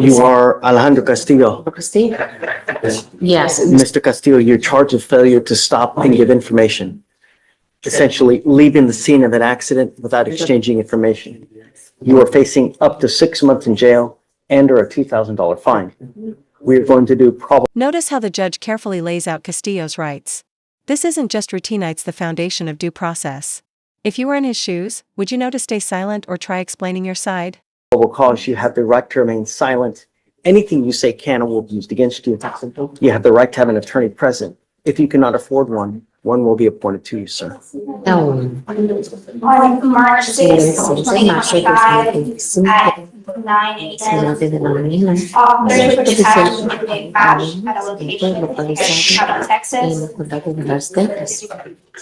You are Alejandro Castillo. Castillo? Yes. Mr. Castillo, you're charged with failure to stop and give information. Essentially leaving the scene of an accident without exchanging information. You are facing up to 6 months in jail and or a $2,000 fine. We're going to do probable. Notice how the judge carefully lays out Castillo's rights. This isn't just routine, it's the foundation of due process. If you were in his shoes, would you know to stay silent or try explaining your side? Cause you have the right to remain silent. Anything you say can and will be used against you. You have the right to have an attorney present. If you cannot afford one, one will be appointed to you, sir. No. On March 6, 2025, at 9 a.m., officers were dispatched to a crash at a location in Texas.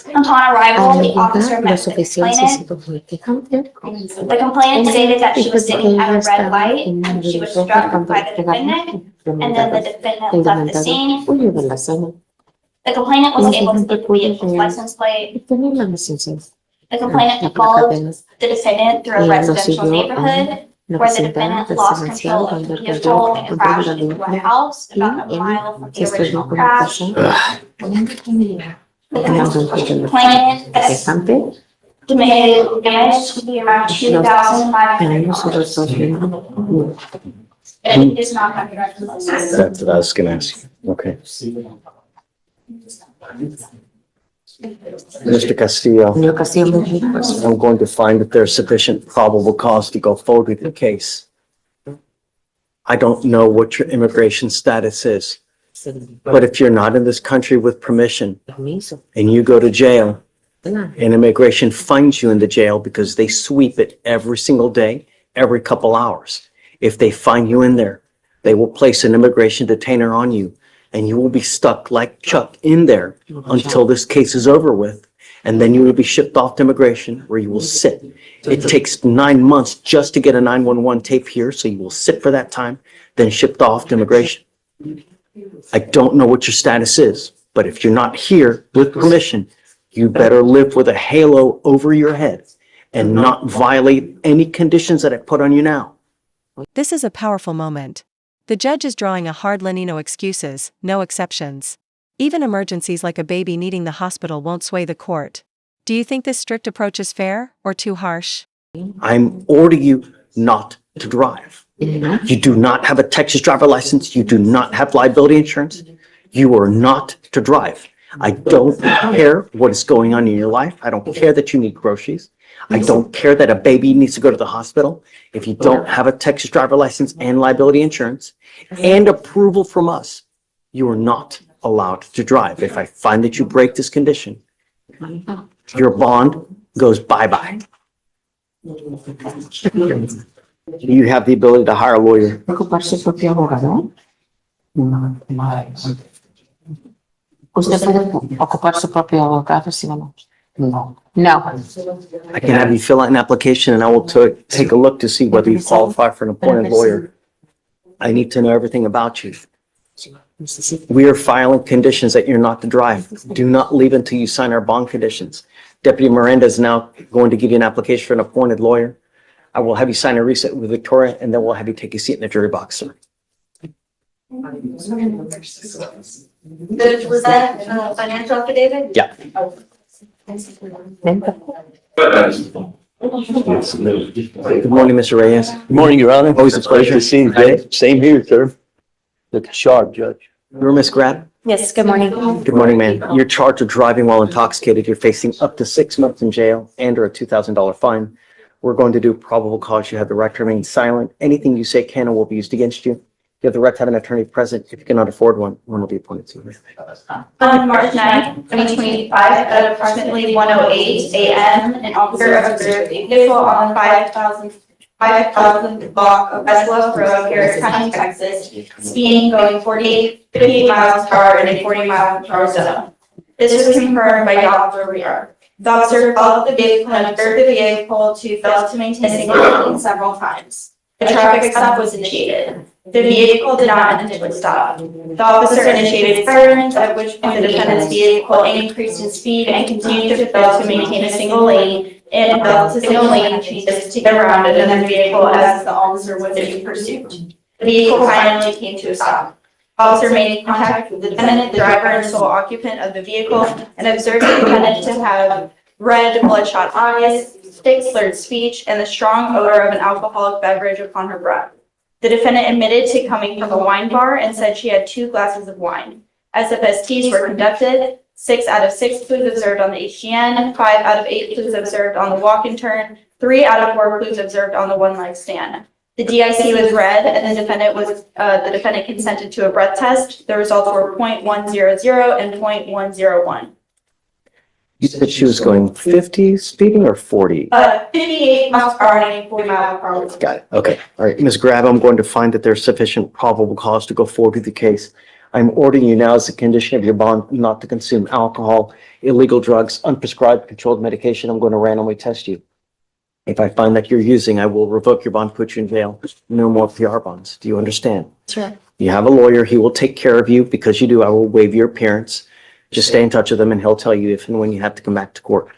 Upon arrival, the officer met the complainant. The complainant stated that she was sitting at a red light and she was struck by the defendant, and then the defendant left the scene. The complainant was able to get the vehicle's license plate. The complainant followed the defendant through a residential neighborhood where the defendant lost control of the vehicle and crashed into a house about a mile from the original crash. The complainant estimated damage to be around $2,500. And it is not copyrighted. That's what I was gonna ask you. Okay. Mr. Castillo, I'm going to find that there's sufficient probable cause to go forward with the case. I don't know what your immigration status is, but if you're not in this country with permission and you go to jail and immigration finds you in the jail because they sweep it every single day, every couple hours. If they find you in there, they will place an immigration detainer on you. And you will be stuck like Chuck in there until this case is over with. And then you will be shipped off to immigration where you will sit. It takes 9 months just to get a 911 tape here. So you will sit for that time, then shipped off to immigration. I don't know what your status is, but if you're not here with permission, you better live with a halo over your head and not violate any conditions that I put on you now. This is a powerful moment. The judge is drawing a hard line, no excuses, no exceptions. Even emergencies like a baby needing the hospital won't sway the court. Do you think this strict approach is fair or too harsh? I'm ordering you not to drive. You do not have a Texas driver license. You do not have liability insurance. You are not to drive. I don't care what is going on in your life. I don't care that you need groceries. I don't care that a baby needs to go to the hospital. If you don't have a Texas driver license and liability insurance and approval from us, you are not allowed to drive. If I find that you break this condition, your bond goes bye-bye. You have the ability to hire a lawyer. ¿Usted puede ocupar su propio abogado, sí o no? No. I can have you fill out an application and I will take a look to see whether you qualify for an appointed lawyer. I need to know everything about you. We are filing conditions that you're not to drive. Do not leave until you sign our bond conditions. Deputy Miranda is now going to give you an application for an appointed lawyer. I will have you sign a receipt with Victoria and then we'll have you take a seat in the jury box, sir. Was that a financial affidavit? Yeah. Good morning, Mr. Reyes. Good morning, Your Honor. Always a pleasure. To see you today. Same here, sir. Look sharp, Judge. You're Miss Grab? Yes, good morning. Good morning, ma'am. You're charged with driving while intoxicated. You're facing up to 6 months in jail and or a $2,000 fine. We're going to do probable cause. You have the right to remain silent. Anything you say can and will be used against you. You have the right to have an attorney present. If you cannot afford one, one will be appointed to you. On March 9th, 2025, at approximately 1:08 a.m., an officer observed a vehicle on the 5,000 block of Westlow Road, Harris County, Texas, speeding going 58 miles per hour in a 40-mile-per-hour zone. This was confirmed by Dr. Rear. The officer followed the vehicle and observed the vehicle to fail to maintain a single lane several times. A traffic stop was initiated. The vehicle did not initially stop. The officer initiated sirens, at which point the defendant's vehicle increased in speed and continued to fail to maintain a single lane and failed to signal lane changes to get around another vehicle as the officer was in pursuit. The vehicle finally came to a stop. Officer made contact with the defendant, the driver and sole occupant of the vehicle, and observed the defendant to have red, bloodshot eyes, thick, slurred speech, and the strong odor of an alcoholic beverage upon her breath. The defendant admitted to coming from a wine bar and said she had 2 glasses of wine. SFSTs were conducted. 6 out of 6 clues observed on the HGN, 5 out of 8 clues observed on the walk and turn, 3 out of 4 clues observed on the one-leg stand. The DIC was read, and the defendant consented to a breath test. The results were .100 and .101. You said she was going 50 speeding or 40? 58 miles per hour and 40 miles per hour. Got it. Okay. All right. Ms. Grab, I'm going to find that there's sufficient probable cause to go forward with the case. I'm ordering you now as a condition of your bond not to consume alcohol, illegal drugs, unprescribed controlled medication. I'm going to randomly test you. If I find that you're using, I will revoke your bond, put you in jail. No more PR bonds. Do you understand? Sure. You have a lawyer. He will take care of you. Because you do, I will waive your appearance. Just stay in touch with him and he'll tell you if and when you have to come back to court.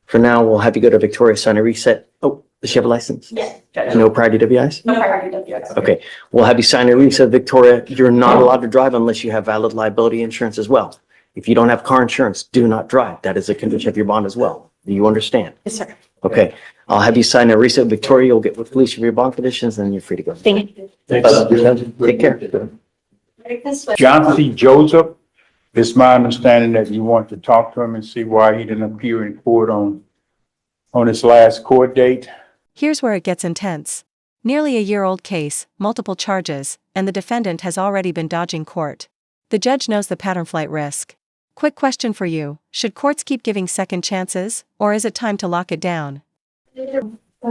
For now, we'll have you go to Victoria, sign a reset. Oh, does she have a license? Yes, Judge. No prior DWIs? No prior DWIs. Okay, we'll have you sign a reset, Victoria. You're not allowed to drive unless you have valid liability insurance as well. If you don't have car insurance, do not drive. That is a condition of your bond as well. Do you understand? Yes, sir. Okay, I'll have you sign a reset, Victoria. You'll get with Fleischer of your bond conditions and you're free to go. Thank you. Take care. John C. Joseph, it's my understanding that you want to talk to him and see why he didn't appear in court on his last court date. Here's where it gets intense. Nearly a year-old case, multiple charges, and the defendant has already been dodging court. The judge knows the pattern flight risk. Quick question for you, should courts keep giving second chances, or is it time to lock it down?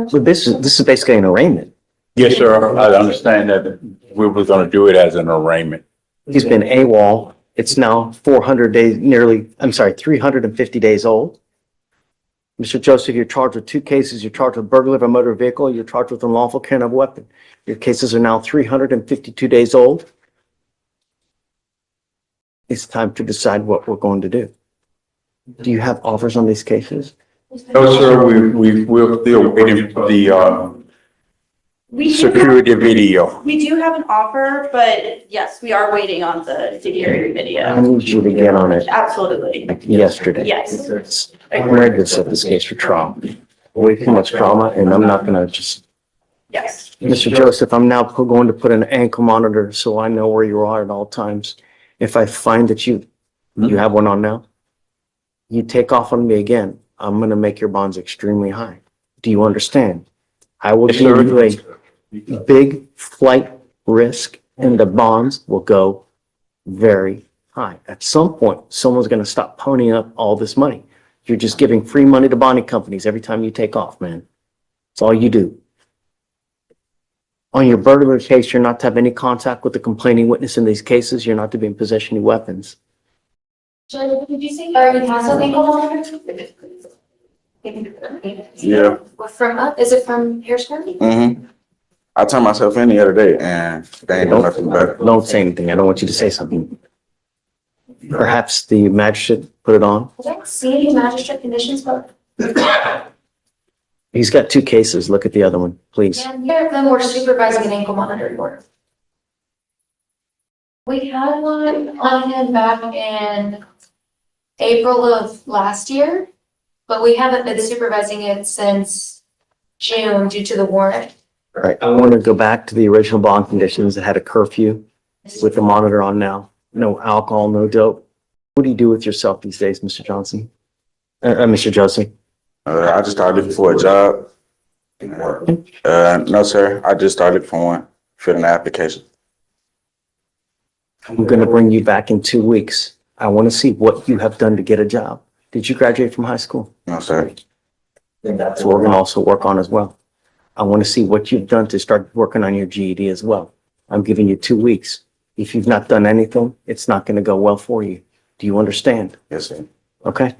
So this is basically an arraignment. Yes, sir. I understand that we were going to do it as an arraignment. He's been AWOL. It's now 400 days, 350 days old. Mr. Joseph, you're charged with 2 cases. You're charged with burglary of a motor vehicle. You're charged with unlawful carrying of a weapon. Your cases are now 352 days old. It's time to decide what we're going to do. Do you have offers on these cases? No, sir, we're still waiting for the security video. We do have an offer, but yes, we are waiting on the security I video. need you to get on it Absolutely. like yesterday. Yes. I'm ready to set this case for trial. Way too much drama, and I'm not gonna just, Yes. Mr. Joseph, I'm now going to put an ankle monitor so I know where you are at all times. If I find that you have one on now, you take off on me again, I'm gonna make your bonds extremely high. Do you understand? I will Yes, give sir. you a big flight risk and the bonds will go very high. At some point, someone's gonna stop ponying up all this money. You're just giving free money to bonding companies every time you take off, man. That's all you do. On your burglary case, you're not to have any contact with the complaining witness in these cases. You're not to be in possession of weapons. Did you say you already have something going Yeah. Is it from Harrisburg? Mm-hmm. I turned myself in the other day and they ain't doing nothing better. Don't say anything. I don't want you to say something. Perhaps the magistrate put it on. I don't see any magistrate conditions, but He's got 2 cases. Look at the other one, please. neither of them were supervising an ankle monitor order. We had one on him back in April of last year, but we haven't been supervising it since June due to the warrant. All right, I want to go back to the original bond conditions that had a curfew with the monitor on now. No alcohol, no dope. What do you do with yourself these days, Mr. Johnson? Mr. Joseph? I just started looking for a job. No, sir. I just started looking for one, filling the application. I'm going to bring you back in 2 weeks. I want to see what you have done to get a job. Did you graduate from high school? No, sir. That's what we're going to also work on as well. I want to see what you've done to start working on your GED as well. I'm giving you 2 weeks. If you've not done anything, it's not going to go well for you. Do you understand? Yes, sir. Okay.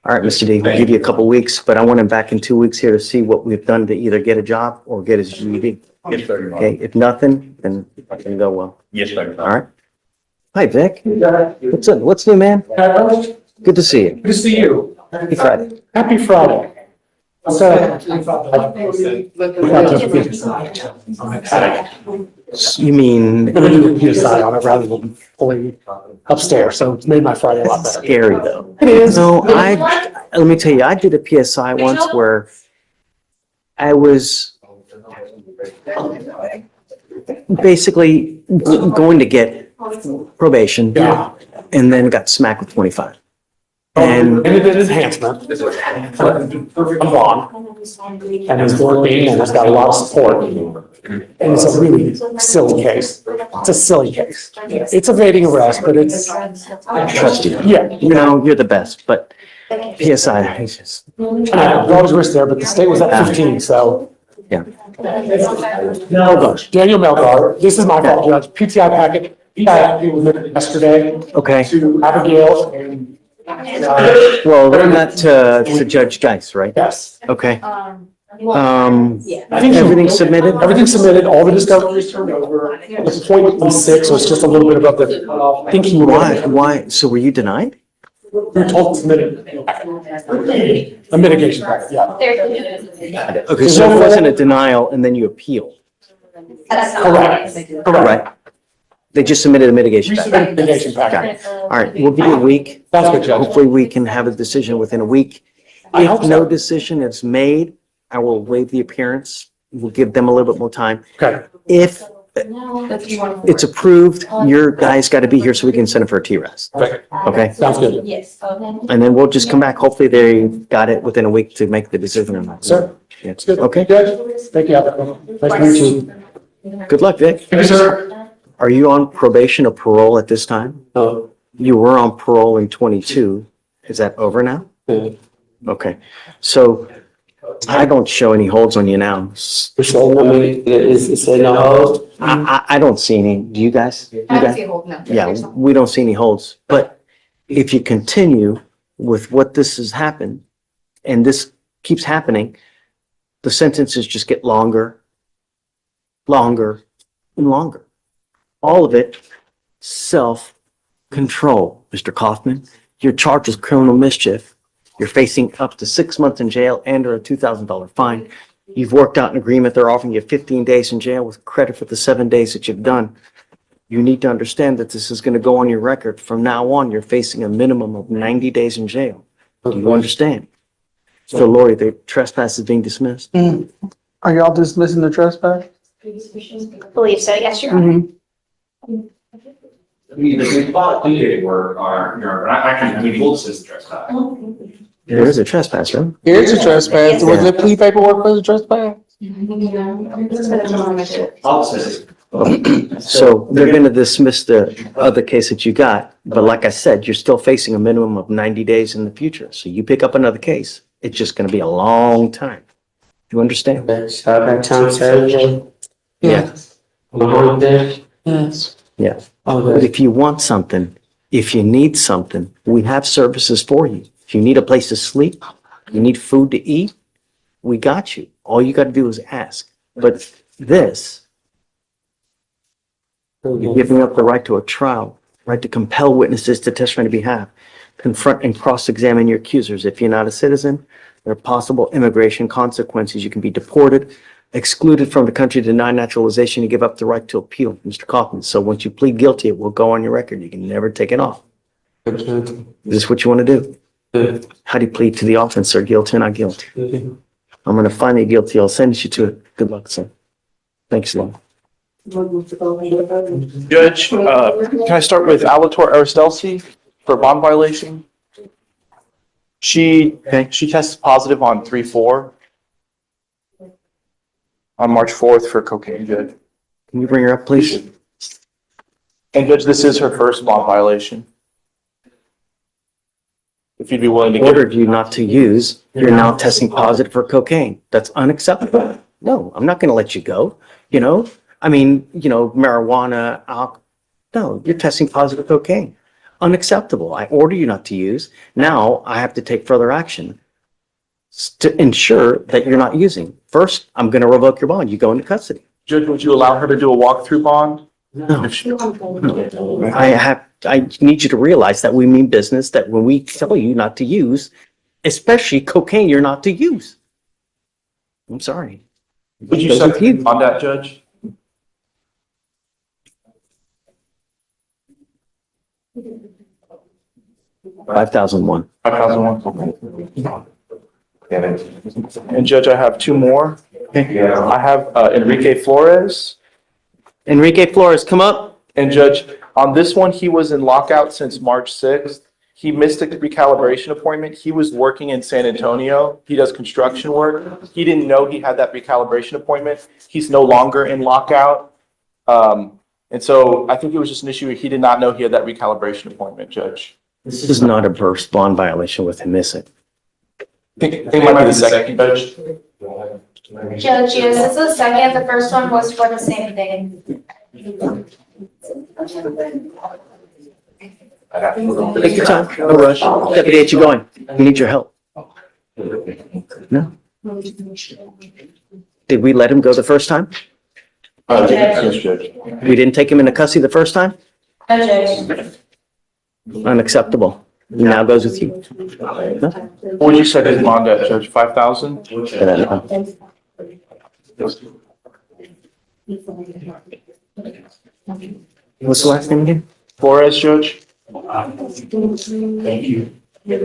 All right, Mr. D, we'll give you a couple weeks, but I want him back in 2 weeks here to see what we've done to either get a job or get his GED. Yes, sir. Okay, if nothing, then it's not going to go well. Yes, sir. All right. Hi, Vic. What's up? What's new, man? Good to see you. Good to see you. Happy Friday. Happy Friday. You mean I'm gonna do a PSI on it rather than fully upstairs, so it's made my Friday a lot better. scary though? It is. No, let me tell you, I did a PSI once where I was basically going to get probation Yeah. and then got smacked with 25. And it did enhancement. I'm on, and it's working, and it's got a lot of support. And it's a really silly case. It's a silly case. It's evading arrest, but it's, I trust you. yeah. You know, you're the best, but PSI, it's just, And I always risk there, but the state was at 15, so. yeah. Melgar, Daniel Melgar, this is my fault, Judge, PTI packet, he was there yesterday Okay, to Abigail and, well, run that to Judge Geis, right? yes. Okay. I think Everything submitted? Everything's submitted, all the discovery is turned over. It's 0.16, so it's just a little bit above the, I think he. Why, so were you denied? We were told to submit a mitigation packet, yeah. Okay, so it wasn't a denial and then you appealed, Correct, correct. right? They just submitted a mitigation We package. submitted a mitigation Got packet. it. All right, we'll give you a week. Sounds good, Judge. Hopefully we can have a decision within a week. I hope If no so. decision is made, I will waive the appearance. We'll give them a little bit more time. Okay, If it's approved, your guy's got to be here so we can send it for a T-Res. okay, Okay? sounds good. Yes. And then we'll just come back. Hopefully they got it within a week to make the decision or not. Sir, Yeah. it's good. Okay, Judge, thank you. Nice to meet you. good luck, Vic. Thank you, sir. Are you on probation or parole at this time? No. You were on parole in 22. Is that over now? Yeah. Okay, so I don't show any holds on you now. For sure, I mean, it's a no hold. I don't see any. Do you guys? You I don't guys? see a hold, no. Yeah, we don't see any holds. But if you continue with what this has happened and this keeps happening, the sentences just get longer, longer, and longer. All of it self-control, Mr. Kaufman. You're charged with criminal mischief. You're facing up to 6 months in jail and or a $2,000 fine. You've worked out an agreement. They're offering you 15 days in jail with credit for the 7 days that you've done. You need to understand that this is going to go on your record. From now on, you're facing a minimum of 90 days in jail. Do you understand? So Lori, the trespass is being dismissed. Are y'all dismissing the trespass? Believe so, yes, Your Honor. I mean, the bought plea were, I mean, full citizen trespass. There is a trespass, right? Here's a trespass. Was there plea paperwork for the trespass? So they're going to dismiss the other case that you got. But like I said, you're still facing a minimum of 90 days in the future. So you pick up another case, it's just going to be a long time. Do you understand? So that time Saturday, Yeah. I'm going there. Yes. Yeah. But Okay. if you want something, if you need something, we have services for you. If you need a place to sleep, you need food to eat, we got you. All you got to do is ask. But this, you're giving up the right to a trial, right to compel witnesses to testify on your behalf, confront and cross-examine your accusers. If you're not a citizen, there are possible immigration consequences. You can be deported, excluded from the country, denied naturalization, you give up the right to appeal, Mr. Kaufman. So once you plead guilty, it will go on your record. You can never take it off. Is this what you want to do? How do you plead to the offense, sir? Guilty or not guilty? I'm going to find you guilty. I'll send you to it. Good luck, sir. Thanks a lot. Judge, can I start with Alator Aristelsi for bond violation? She tested positive on 3/4. On March 4th for cocaine, Judge. Can you bring her up, please? And Judge, this is her first bond violation. If you'd be willing to give. Ordered you not to use, you're now testing positive for cocaine. That's unacceptable. No, I'm not going to let you go. You know, I mean, marijuana, alcohol. No, you're testing positive cocaine. Unacceptable. I order you not to use. Now I have to take further action to ensure that you're not using. First, I'm going to revoke your bond. You go into custody. Judge, would you allow her to do a walkthrough bond? No. I need you to realize that we mean business, that when we tell you not to use, especially cocaine, you're not to use. I'm sorry. Would you Goes with second on that, Judge? $5,001. 5,001. And Judge, I have two more. I have Enrique Flores. Enrique Flores, come up. And Judge, on this one, he was in lockout since March 6th. He missed a recalibration appointment. He was working in San Antonio. He does construction work. He didn't know he had that recalibration appointment. He's no longer in lockout. And so I think it was just an issue. He did not know he had that recalibration appointment, Judge. This is not a burst bond violation with him missing. I think it might be the second, Judge. Judge, yes, this is the second. The first one was for the same thing. Take your time, no rush. Deputy, you going? We need your help. No? Did we let him go the first time? Yes, Judge. We didn't take him into custody the first time? No, Judge. Unacceptable. He now goes with you. No? What would you set his bond at, Judge? 5,000? What's the last name again? Flores, Judge? Thank you. Yeah,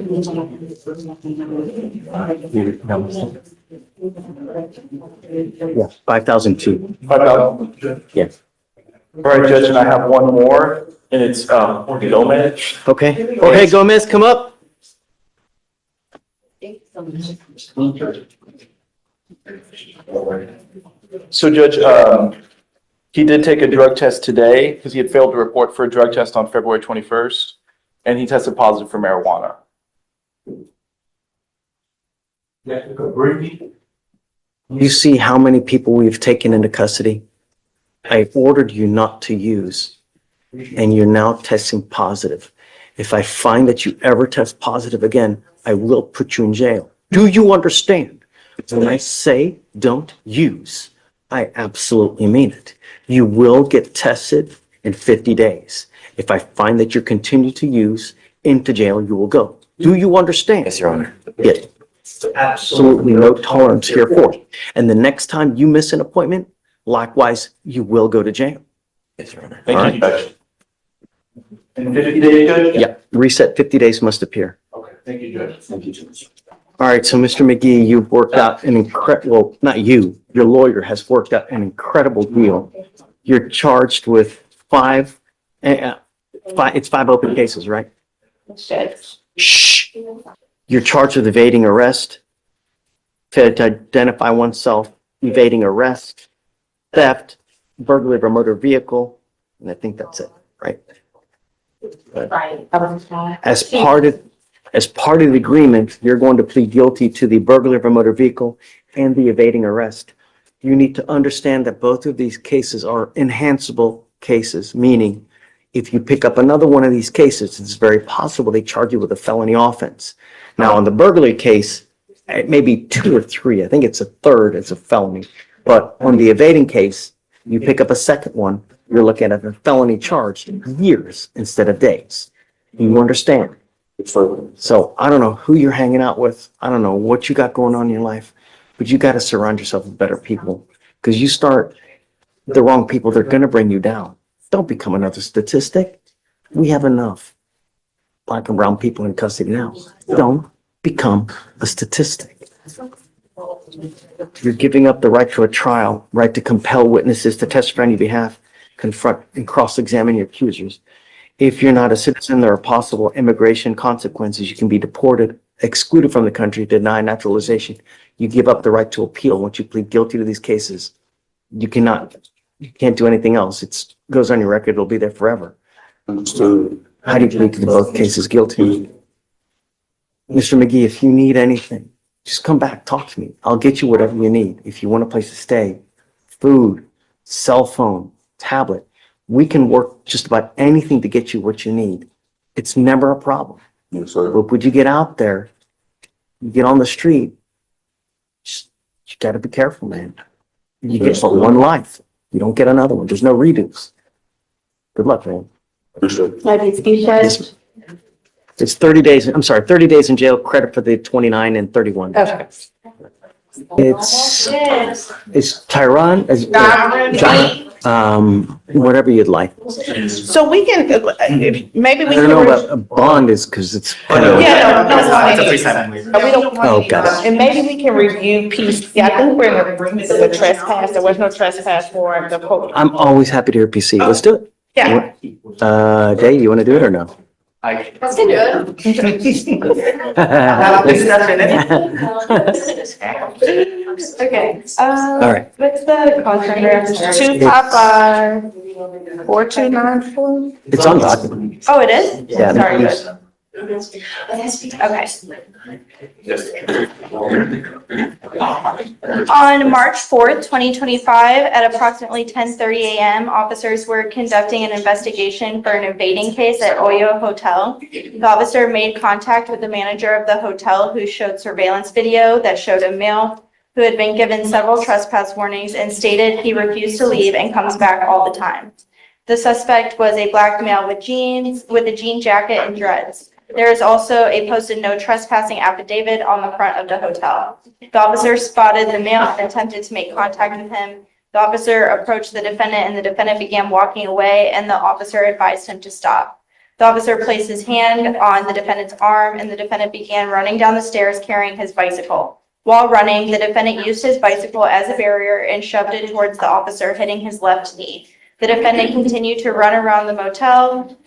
5,002. 5,000? Yeah. All right, Judge, and I have one more, and it's Gomez. Okay. Jorge Gomez, come up. So Judge, he did take a drug test today because he had failed to report for a drug test on February 21st, and he tested positive for marijuana. You see how many people we've taken into custody? I ordered you not to use, and you're now testing positive. If I find that you ever test positive again, I will put you in jail. Do you understand? When I say don't use, I absolutely mean it. You will get tested in 50 days. If I find that you continue to use, into jail you will go. Do you understand? Yes, Your Honor. Yeah. Absolutely no tolerance here for it. And the next time you miss an appointment, likewise, you will go to jail. Yes, Your Honor. Thank you, Judge. In 50 days, Judge? Yeah, reset 50 days must appear. Okay, thank you, Judge. Thank you, Judge. All right, so Mr. McGee, you've worked out an well, not you, your lawyer has worked out an incredible deal. You're charged with five, it's 5 open cases, right? Judge. Shh. You're charged with evading arrest, failure to identify oneself, evading arrest, theft, burglary of a motor vehicle, and I think that's it, right? Right. As part of the agreement, you're going to plead guilty to the burglary of a motor vehicle and the evading arrest. You need to understand that both of these cases are enhanceable cases, meaning if you pick up another one of these cases, it's very possible they charge you with a felony offense. Now, on the burglary case, it may be 2 or 3. I think it's a third, it's a felony. But on the evading case, you pick up a second one, you're looking at a felony charge years instead of days. You understand? So I don't know who you're hanging out with. I don't know what you got going on in your life, but you got to surround yourself with better people, because you start the wrong people, they're going to bring you down. Don't become another statistic. We have enough black and brown people in custody now. Don't become a statistic. You're giving up the right to a trial, right to compel witnesses to testify on your behalf, confront and cross-examine your accusers. If you're not a citizen, there are possible immigration consequences. You can be deported, excluded from the country, denied naturalization. You give up the right to appeal once you plead guilty to these cases. You can't do anything else. It goes on your record. It'll be there forever. Understood. How do you plead to both cases guilty? Mr. McGee, if you need anything, just come back, talk to me. I'll get you whatever you need. If you want a place to stay, food, cell phone, tablet, we can work just about anything to get you what you need. It's never a problem. Yes, sir. But would you get out there, you get on the street, you gotta be careful, man. You get but one life. You don't get another one. There's no redos. Good luck, man. Understood. Yes, it's 30 days, I'm sorry, 30 days in jail, credit for the 29 and 31. Okay. It's Tyron, whatever you'd like. So we can, maybe I we don't know can. about a bond is because it's kind of. Yeah, no, It's a pre-signing waiver. we don't want Oh, any, got it. and maybe we can review PC. I think we're in agreement with the trespass. There was no trespass warrant. The I'm always happy to hear PC. Let's do it. Yeah. Jay, you want to do it or no? Let's do it. Okay. All right. What's the contract number? 255-4294. It's on document. Oh, it is? Yeah. Sorry. yes. Okay. On March 4th, 2025, at approximately 10:30 a.m., officers were conducting an investigation for an evading case at Oyo Hotel. The officer made contact with the manager of the hotel, who showed surveillance video that showed a male who had been given several trespass warnings and stated he refused to leave and comes back all the time. The suspect was a black male with a jean jacket and dreads. There is also a posted no trespassing affidavit on the front of the hotel. The officer spotted the male and attempted to make contact with him. The officer approached the defendant and the defendant began walking away, and the officer advised him to stop. The officer placed his hand on the defendant's arm and the defendant began running down the stairs carrying his bicycle. While running, the defendant used his bicycle as a barrier and shoved it towards the officer, hitting his left knee. The defendant continued to run around the motel,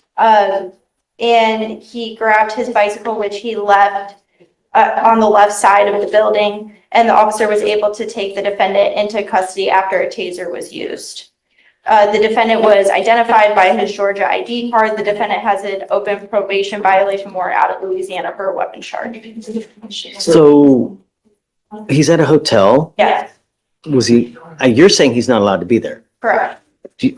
and he grabbed his bicycle, which he left on the left side of the building, and the officer was able to take the defendant into custody after a taser was used. The defendant was identified by his Georgia ID card. The defendant has an open probation violation warrant out of Louisiana for a weapons charge. So he's at a hotel. Yes, Was he, you're saying he's not allowed to be there. correct.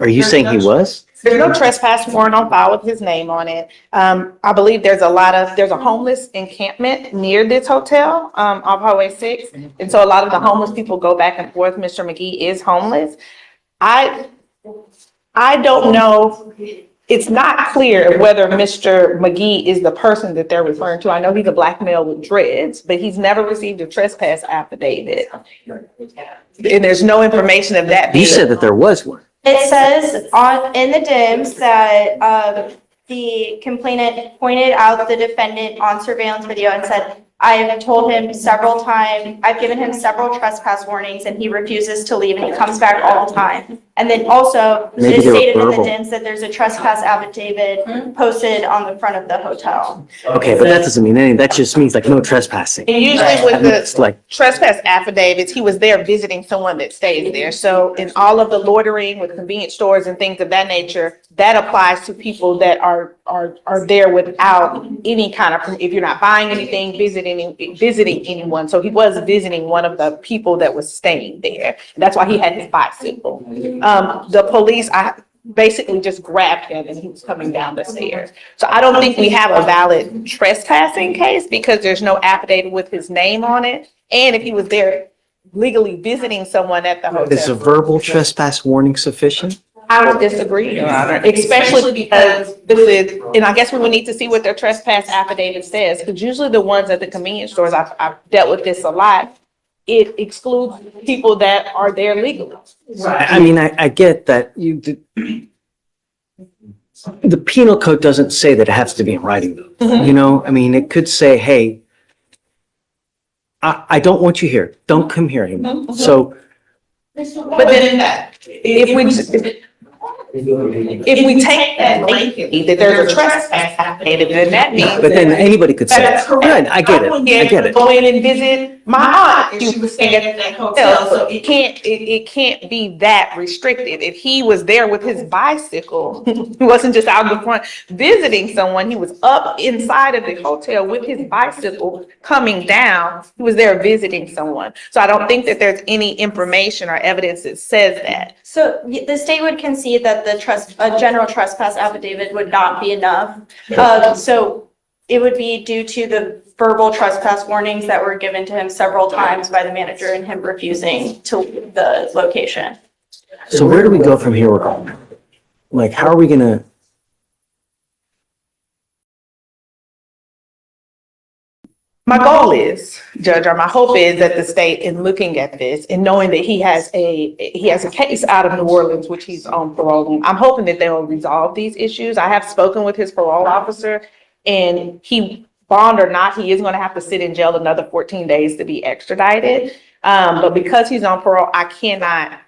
Are you saying he was? There's no trespass warrant on file with his name on it. I believe there's a homeless encampment near this hotel, off Highway 6. And so a lot of the homeless people go back and forth. Mr. McGee is homeless. I don't know. It's not clear whether Mr. McGee is the person that they're referring to. I know he's a black male with dreads, but he's never received a trespass affidavit. And there's no information of that. You said that there was one. It says in the DIMS that the complainant pointed out the defendant on surveillance video and said, I have told him several times, I've given him several trespass warnings and he refuses to leave and he comes back all the time. And then also it Maybe is they were stated in the verbal. DIMS that there's a trespass affidavit posted on the front of the hotel. Okay, but that doesn't mean anything. That just means like no trespassing. And usually with It's the like, trespass affidavits, he was there visiting someone that stays there. So in all of the loitering with convenience stores and things of that nature, that applies to people that are there without any kind of, if you're not buying anything, visiting anyone. So he was visiting one of the people that was staying there. That's why he had his bicycle. The police, I basically just grabbed him and he was coming down the stairs. So I don't think we have a valid trespassing case because there's no affidavit with his name on it. And if he was there legally visiting someone at the hotel. is a verbal trespass warning sufficient? I would disagree, Your Honor, especially because this is, and I guess we would need to see what their trespass affidavit says, because usually the ones at the convenience stores, I've dealt with this a lot. It excludes people that are there legally. I mean, I get that the penal code doesn't say that it has to be in writing though. You know, I mean, it could say, hey, I don't want you here. Don't come here anymore. So But then if we take that blatantly, that there's a trespass affidavit, then that means. but then anybody could say, That's correct. good, I get it, I get it. Go in and visit my aunt, and she was staying at that hotel, so it can't be that restricted. If he was there with his bicycle, he wasn't just out in the front visiting someone, he was up inside of the hotel with his bicycle coming down, he was there visiting someone. So I don't think that there's any information or evidence that says that. So the state would concede that a general trespass affidavit would not be enough. So it would be due to the verbal trespass warnings that were given to him several times by the manager and him refusing to leave the location. So where do we go from here? Like, how are we gonna? My goal is, Judge, or my hope is that the state, in looking at this and knowing that he has a case out of New Orleans, which he's on parole on, I'm hoping that they'll resolve these issues. I have spoken with his parole officer, and bond or not, he is gonna have to sit in jail another 14 days to be extradited. But because he's on parole, I cannot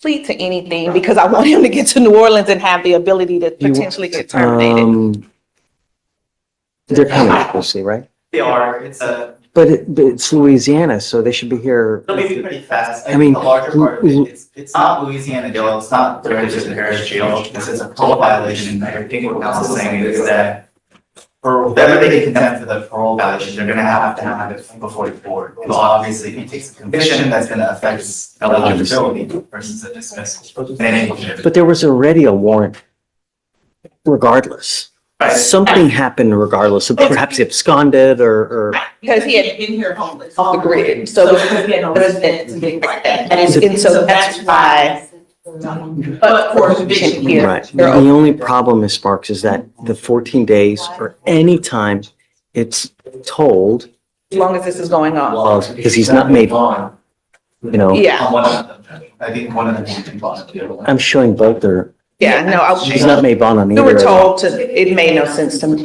plead to anything because I want him to get to New Orleans and have the ability to potentially get terminated. They're coming, we'll see, right? They are, But it's Louisiana, so they should be here. it'll be pretty fast. I mean, The larger part of it's not Louisiana jail, it's not the Richardson Parish jail, this is a parole violation. I think what council's saying is that for whatever they contempt for the parole violation, they're gonna have it before the board. Well, obviously, if he takes a conviction, that's gonna affect his eligibility versus a dismissal. But there was already a warrant regardless. Something happened regardless of perhaps he absconded or. Because he had been here homeless off the grid, so because he had no residence and things like that. And so that's why, but for conviction here. Right. The only problem, Ms. Sparks, is that the 14 days or any time it's told, As long as this is going on. because he's not made, you know. Yeah, I think one of them. I'm showing both their, yeah, no, he's not made bond on we either. were of them. told it made no sense to me.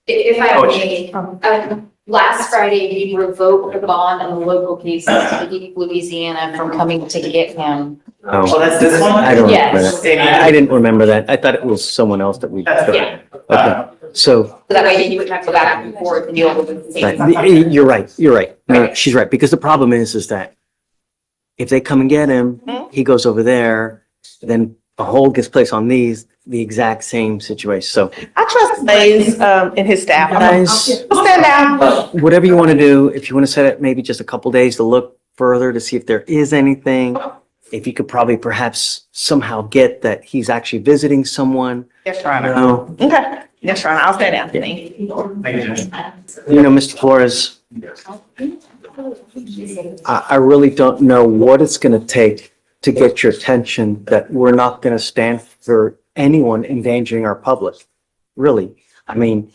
If I may, last Friday, we revoked the bond on the local cases to keep Louisiana from coming to get him. Oh, So that's this one? I don't remember Yes. that. I didn't remember that. I thought it was someone else that we. Yeah. Okay, so. So that way you wouldn't have to go back and forth and deal with the Right. same. You're right, you're right. No, she's right, because the problem is that if they come and get him, he goes over there, then a hold gets placed on the exact same situation. So I trust Blaze, and his staff. guys, Stand down. whatever you want to do, if you want to set it maybe just a couple days to look further to see if there is anything, if you could probably perhaps somehow get that he's actually visiting someone. Yes, Your Honor. No, Okay, yes, Your Honor, I'll stand down. Thank you. Thank you, Judge. you know, Mr. Flores, I really don't know what it's going to take to get your attention that we're not going to stand for anyone endangering our public. Really. I mean,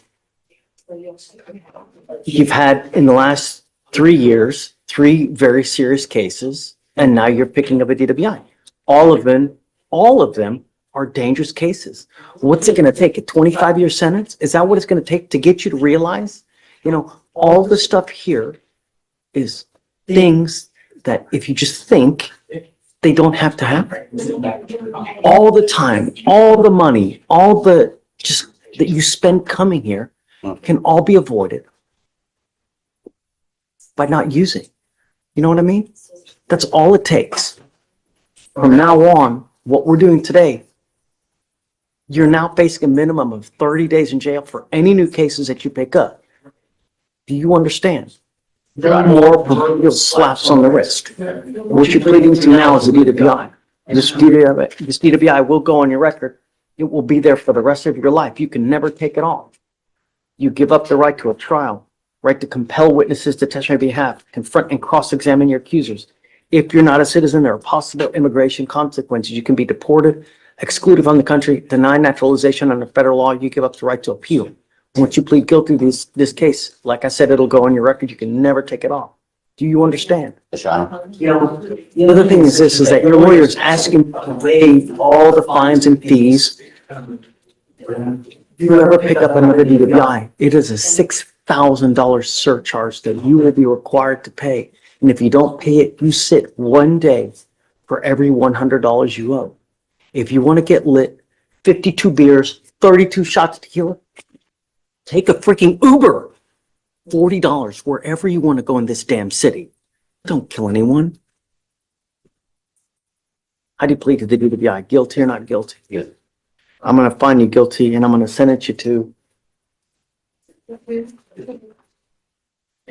you've had in the last 3 years, 3 very serious cases, and now you're picking up a DWI. All of them are dangerous cases. What's it going to take? A 25-year sentence? Is that what it's going to take to get you to realize, you know, all the stuff here is things that if you just think, they don't have to happen. All the time, all the money, all the just that you spend coming here can all be avoided by not using. You know what I mean? That's all it takes. From now on, what we're doing today, you're now facing a minimum of 30 days in jail for any new cases that you pick up. Do you understand? There are more proverbial slaps on the wrist. What you're pleading to now is a DWI. This DWI will go on your record. It will be there for the rest of your life. You can never take it off. You give up the right to a trial, right to compel witnesses to testify on your behalf, confront and cross-examine your accusers. If you're not a citizen, there are possible immigration consequences. You can be deported, excluded from the country, denied naturalization under federal law. You give up the right to appeal. Once you plead guilty to this case, like I said, it'll go on your record. You can never take it off. Do you understand? You know, the other thing is this, is that your lawyer is asking to waive all the fines and fees. If you ever pick up another DWI, it is a $6,000 surcharge that you will be required to pay. And if you don't pay it, you sit 1 day for every $100 you owe. If you want to get lit, 52 beers, 32 shots of tequila, take a freaking Uber. $40 wherever you want to go in this damn city. Don't kill anyone. How do you plead to the DWI? Guilty or not guilty? Yeah. I'm going to find you guilty and I'm going to sentence you to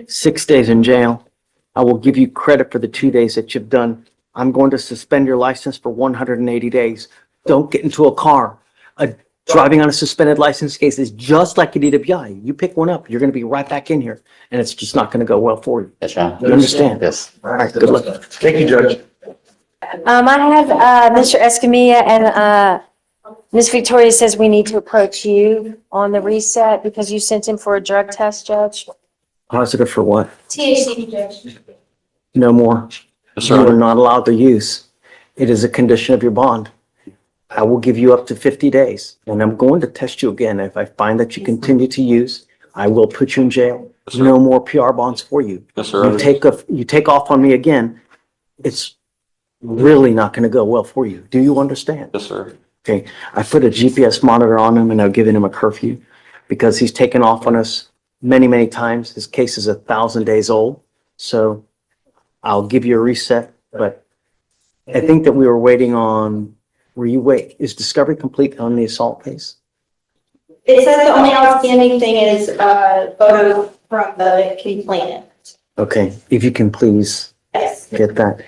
6 days in jail. I will give you credit for the 2 days that you've done. I'm going to suspend your license for 180 days. Don't get into a car. Driving on a suspended license case is just like a DWI. You pick one up, you're going to be right back in here, and it's just not going to go well for you. That's right. You understand? Yes. All right, good luck. Thank you, Judge. I have Mr. Escamilla and Ms. Victoria says we need to approach you on the reset because you sent him for a drug test, Judge. Positive for what? THC, Judge. No more. Yes, You are sir. not allowed to use. It is a condition of your bond. I will give you up to 50 days, and I'm going to test you again. If I find that you continue to use, I will put you in jail. Yes, sir. No more PR bonds for you. Yes, sir. You take off on me again, it's really not going to go well for you. Do you understand? Yes, sir. Okay, I put a GPS monitor on him and I've given him a curfew because he's taken off on us many, many times. His case is 1,000 days old. So I'll give you a reset, but I think that we were waiting on, is discovery complete on the assault case? It says the only outstanding thing is, photos from the complainant. Okay, if you can please Yes. get that.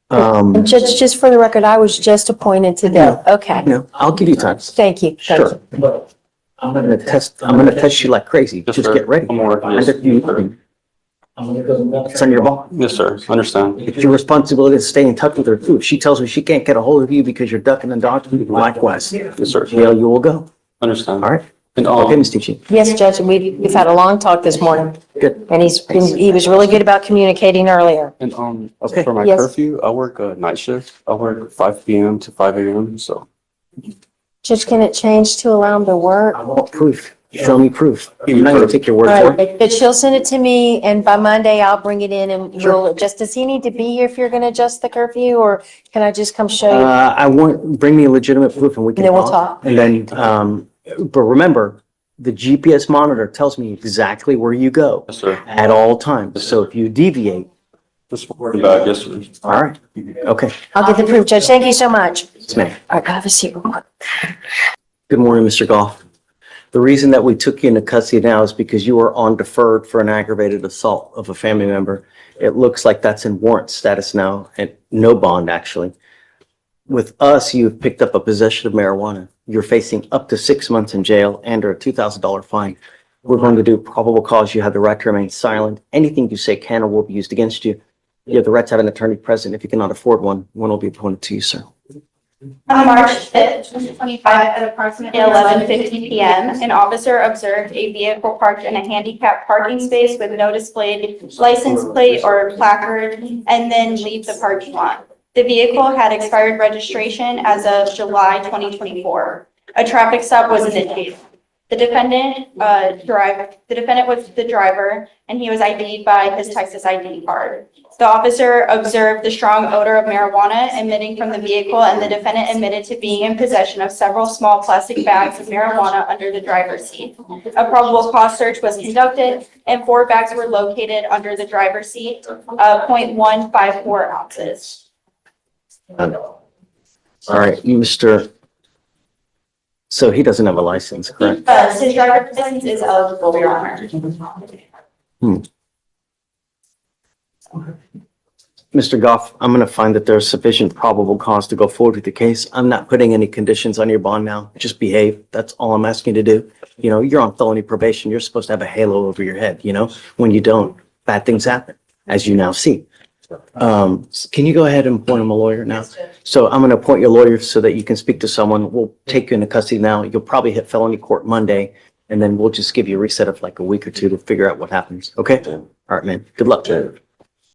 And Judge, just for the record, I was just appointed today. Okay. No, I'll give you time. Thank you. Thank Sure. But I'm gonna test you like crazy. Yes, Just sir. get ready. I'm working. Yes. It's on your ball. Yes, sir. Understand. It's your responsibility to stay in touch with her too. If she tells me she can't get a hold of you because you're ducking and dodging, likewise. Yes, sir. Jail you will go. Understand. All right? And, Okay, Ms. Tucci. Yes, Judge, we've had a long talk this morning, Good. and he was really good about communicating earlier. and, Okay. for my Yes. curfew, I work a night shift. I work 5 PM to 5 AM, so. Judge, can it change to allow him to work? I want proof. Show me proof. I'm not gonna take your word All for it. right, but she'll send it to me, and by Monday, I'll bring it in and we'll adjust. Does he need to be here if you're gonna adjust the curfew, or can I just come show you? Bring me legitimate proof and we can And then we'll talk. talk. And then, but remember, the GPS monitor tells me exactly where you go Yes, sir. at all times. So if you deviate, Just worry about it. Yes, sir. all right, okay. I'll get the proof, Judge. Thank you so much. Yes, ma'am. All right, have a seat real quick. Good morning, Mr. Goff. The reason that we took you into custody now is because you were on deferred for an aggravated assault of a family member. It looks like that's in warrant status now and no bond, actually. With us, you've picked up a possession of marijuana. You're facing up to 6 months in jail and or a $2,000 fine. We're going to do probable cause. You have the right to remain silent. Anything you say can or will be used against you. You have the right to have an attorney present. If you cannot afford one will be appointed to you, sir. On March 5th, 2025, at approximately 11:50 p.m., an officer observed a vehicle parked in a handicapped parking space with no displayed license plate or placard, and then leave the parking lot. The vehicle had expired registration as of July 2024. A traffic stop was initiated. The defendant was the driver, and he was ID'd by his Texas ID card. The officer observed the strong odor of marijuana emitting from the vehicle, and the defendant admitted to being in possession of several small plastic bags of marijuana under the driver's seat. A probable cause search was conducted, and 4 bags were located under the driver's seat, 0.154 ounces. All right, Mr. So he doesn't have a license, correct? His driver's license is eligible, Your Honor. Mr. Goff, I'm going to find that there's sufficient probable cause to go forward with the case. I'm not putting any conditions on your bond now. Just behave. That's all I'm asking you to do. You know, you're on felony probation. You're supposed to have a halo over your head, you know? When you don't, bad things happen, as you now see. Can you go ahead and appoint him a lawyer now? So I'm going to appoint your lawyer so that you can speak to someone. We'll take you into custody now. You'll probably hit felony court Monday, and then we'll just give you a reset of like a week or two to figure out what happens. Okay? All right, man. Good luck.